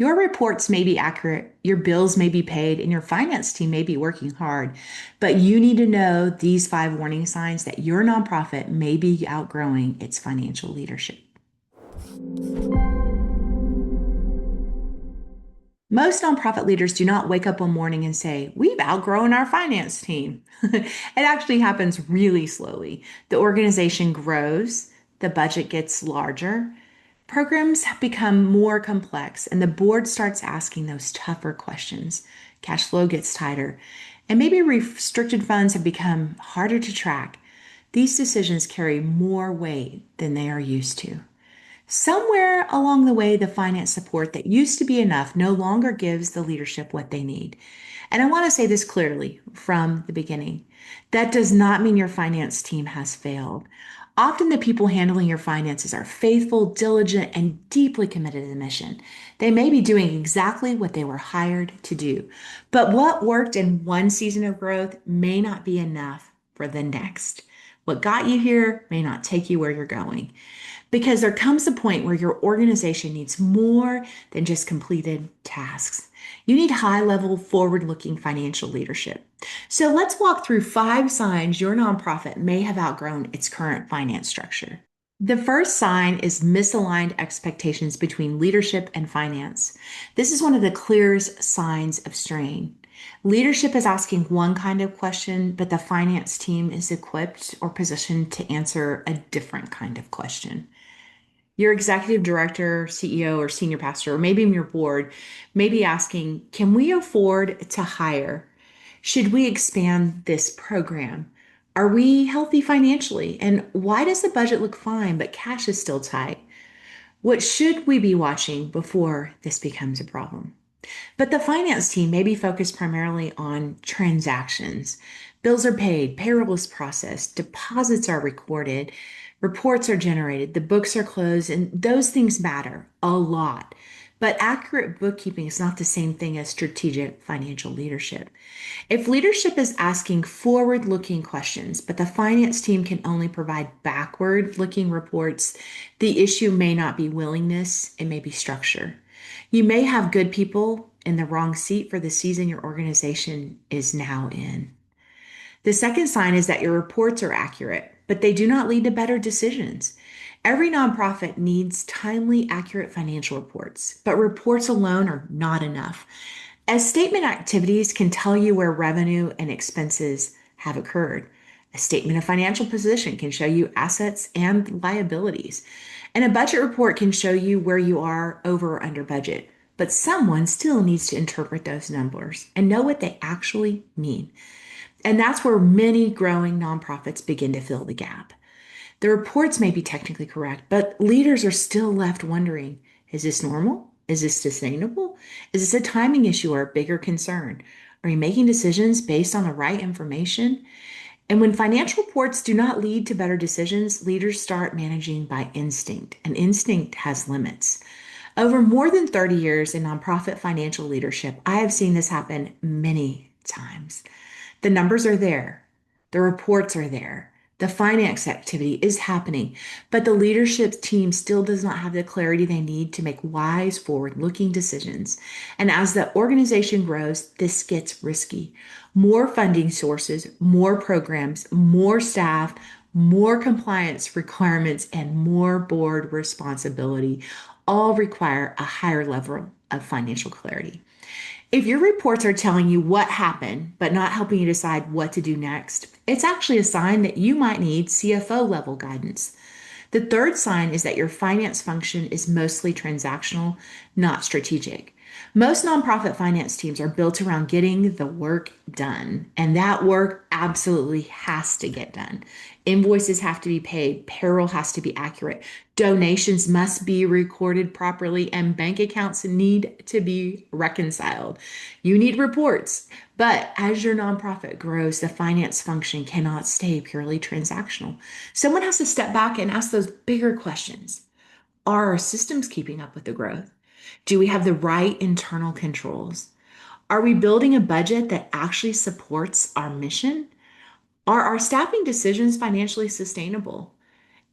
Your reports may be accurate, your bills may be paid, and your finance team may be working hard, but you need to know these five warning signs that your nonprofit may be outgrowing its financial leadership. Most nonprofit leaders do not wake up one morning and say, "We've outgrown our finance team." It actually happens really slowly. The organization grows, the budget gets larger, programs have become more complex, and the board starts asking those tougher questions. Cash flow gets tighter, and maybe restricted funds have become harder to track. These decisions carry more weight than they are used to. Somewhere along the way, the finance support that used to be enough no longer gives the leadership what they need. And I want to say this clearly from the beginning. That does not mean your finance team has failed. Often the people handling your finances are faithful, diligent, and deeply committed to the mission. They may be doing exactly what they were hired to do. But what worked in one season of growth may not be enough for the next. What got you here may not take you where you're going. Because there comes a point where your organization needs more than just completed tasks. You need high level, forward looking financial leadership. So let's walk through five signs your nonprofit may have outgrown its current finance structure. The first sign is misaligned expectations between leadership and finance. This is one of the clearest signs of strain. Leadership is asking one kind of question, but the finance team is equipped or positioned to answer a different kind of question. Your executive director, CEO, or senior pastor, or maybe even your board, may be asking, can we afford to hire? Should we expand this program? Are we healthy financially? And why does the budget look fine, but cash is still tight? What should we be watching before this becomes a problem? But the finance team may be focused primarily on transactions. Bills are paid, payroll is processed, deposits are recorded, reports are generated, the books are closed, and those things matter a lot. But accurate bookkeeping is not the same thing as strategic financial leadership. If leadership is asking forward looking questions, but the finance team can only provide backward looking reports, the issue may not be willingness, it may be structure. You may have good people in the wrong seat for the season your organization is now in. The second sign is that your reports are accurate, but they do not lead to better decisions. Every nonprofit needs timely, accurate financial reports, but reports alone are not enough. As statement activities can tell you where revenue and expenses have occurred. A statement of financial position can show you assets and liabilities. And a budget report can show you where you are over or under budget. But someone still needs to interpret those numbers and know what they actually mean. And that's where many growing nonprofits begin to fill the gap. The reports may be technically correct, but leaders are still left wondering, is this normal? Is this sustainable? Is this a timing issue or a bigger concern? Are you making decisions based on the right information? And when financial reports do not lead to better decisions, leaders start managing by instinct, and instinct has limits. Over more than 30 years in nonprofit financial leadership, I have seen this happen many times. The numbers are there, the reports are there, the finance activity is happening, but the leadership team still does not have the clarity they need to make wise, forward looking decisions. And as the organization grows, this gets risky. More funding sources, more programs, more staff, more compliance requirements, and more board responsibility all require a higher level of financial clarity. If your reports are telling you what happened, but not helping you decide what to do next, it's actually a sign that you might need CFO level guidance. The third sign is that your finance function is mostly transactional, not strategic. Most nonprofit finance teams are built around getting the work done, and that work absolutely has to get done. Invoices have to be paid, payroll has to be accurate, donations must be recorded properly, and bank accounts need to be reconciled. You need reports, but as your nonprofit grows, the finance function cannot stay purely transactional. Someone has to step back and ask those bigger questions. Are our systems keeping up with the growth? Do we have the right internal controls? Are we building a budget that actually supports our mission? Are our staffing decisions financially sustainable?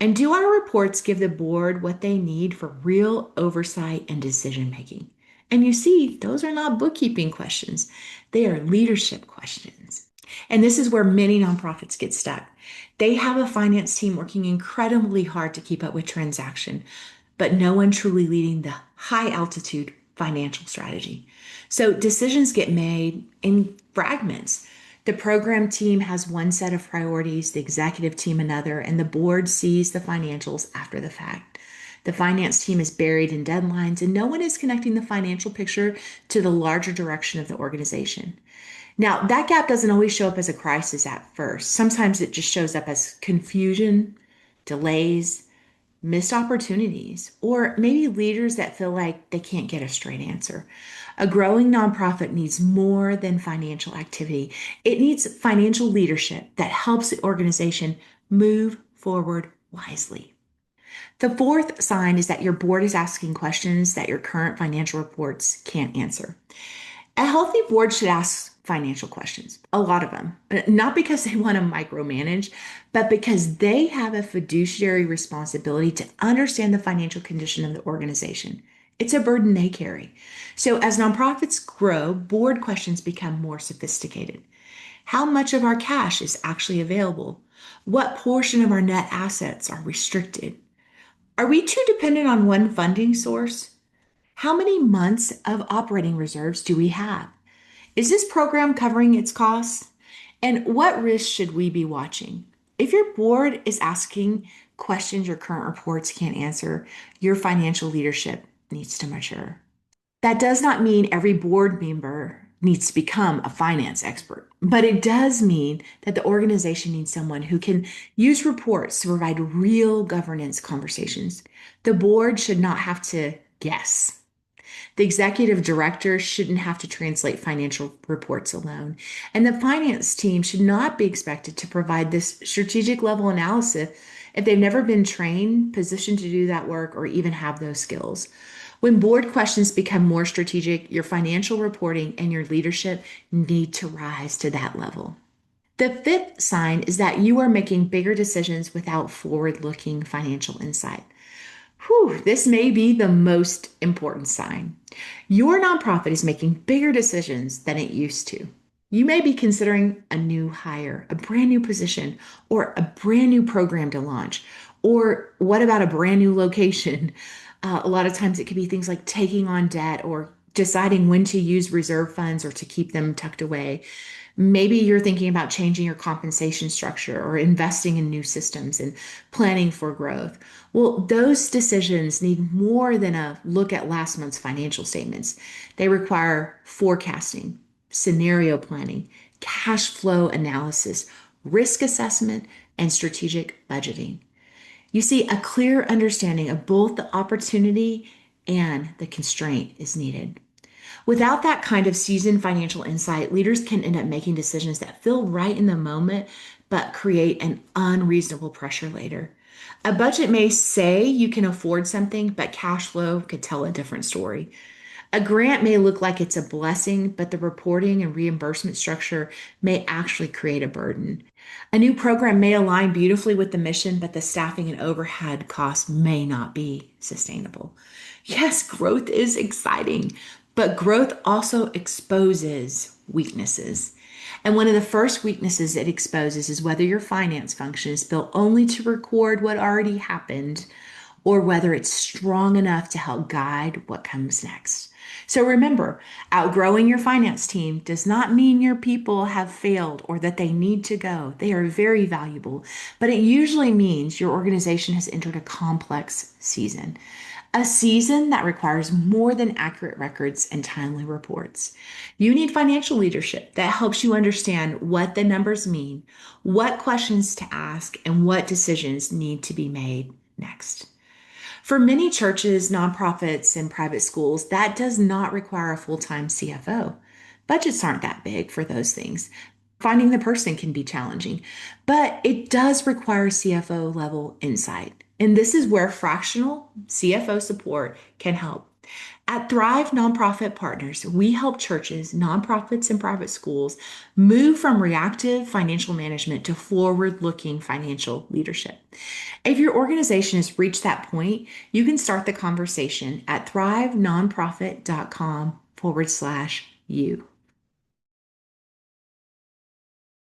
And do our reports give the board what they need for real oversight and decision making? And you see, those are not bookkeeping questions, they are leadership questions. And this is where many nonprofits get stuck. They have a finance team working incredibly hard to keep up with transaction, but no one truly leading the high altitude financial strategy. So decisions get made in fragments. The program team has one set of priorities, the executive team another, and the board sees the financials after the fact. The finance team is buried in deadlines, and no one is connecting the financial picture to the larger direction of the organization. Now, that gap doesn't always show up as a crisis at first. Sometimes it just shows up as confusion, delays, missed opportunities, or maybe leaders that feel like they can't get a straight answer. A growing nonprofit needs more than financial activity, it needs financial leadership that helps the organization move forward wisely. The fourth sign is that your board is asking questions that your current financial reports can't answer. A healthy board should ask financial questions, a lot of them, not because they want to micromanage, but because they have a fiduciary responsibility to understand the financial condition of the organization. It's a burden they carry. So, as nonprofits grow, board questions become more sophisticated. How much of our cash is actually available? What portion of our net assets are restricted? Are we too dependent on one funding source? How many months of operating reserves do we have? Is this program covering its costs? And what risks should we be watching? If your board is asking questions your current reports can't answer, your financial leadership needs to mature. That does not mean every board member needs to become a finance expert, but it does mean that the organization needs someone who can use reports to provide real governance conversations. The board should not have to guess. The executive director shouldn't have to translate financial reports alone. And the finance team should not be expected to provide this strategic level analysis if they've never been trained, positioned to do that work, or even have those skills. When board questions become more strategic, your financial reporting and your leadership need to rise to that level. The fifth sign is that you are making bigger decisions without forward looking financial insight. Whew, this may be the most important sign. Your nonprofit is making bigger decisions than it used to. You may be considering a new hire, a brand new position, or a brand new program to launch. Or what about a brand new location? A lot of times it could be things like taking on debt or deciding when to use reserve funds or to keep them tucked away. Maybe you're thinking about changing your compensation structure or investing in new systems and planning for growth. Well, those decisions need more than a look at last month's financial statements. They require forecasting, scenario planning, cash flow analysis, risk assessment, and strategic budgeting. You see, a clear understanding of both the opportunity and the constraint is needed. Without that kind of seasoned financial insight, leaders can end up making decisions that feel right in the moment, but create an unreasonable pressure later. A budget may say you can afford something, but cash flow could tell a different story. A grant may look like it's a blessing, but the reporting and reimbursement structure may actually create a burden. A new program may align beautifully with the mission, but the staffing and overhead costs may not be sustainable. Yes, growth is exciting, but growth also exposes weaknesses. And one of the first weaknesses it exposes is whether your finance function is built only to record what already happened or whether it's strong enough to help guide what comes next. So remember, outgrowing your finance team does not mean your people have failed or that they need to go. They are very valuable, but it usually means your organization has entered a complex season. A season that requires more than accurate records and timely reports. You need financial leadership that helps you understand what the numbers mean, what questions to ask, and what decisions need to be made next. For many churches, nonprofits, and private schools, that does not require a full time CFO. Budgets aren't that big for those things. Finding the person can be challenging, but it does require CFO level insight. And this is where fractional CFO support can help. At Thrive Nonprofit Partners, we help churches, nonprofits, and private schools move from reactive financial management to forward looking financial leadership. If your organization has reached that point, you can start the conversation at thrivenonprofit.com/you.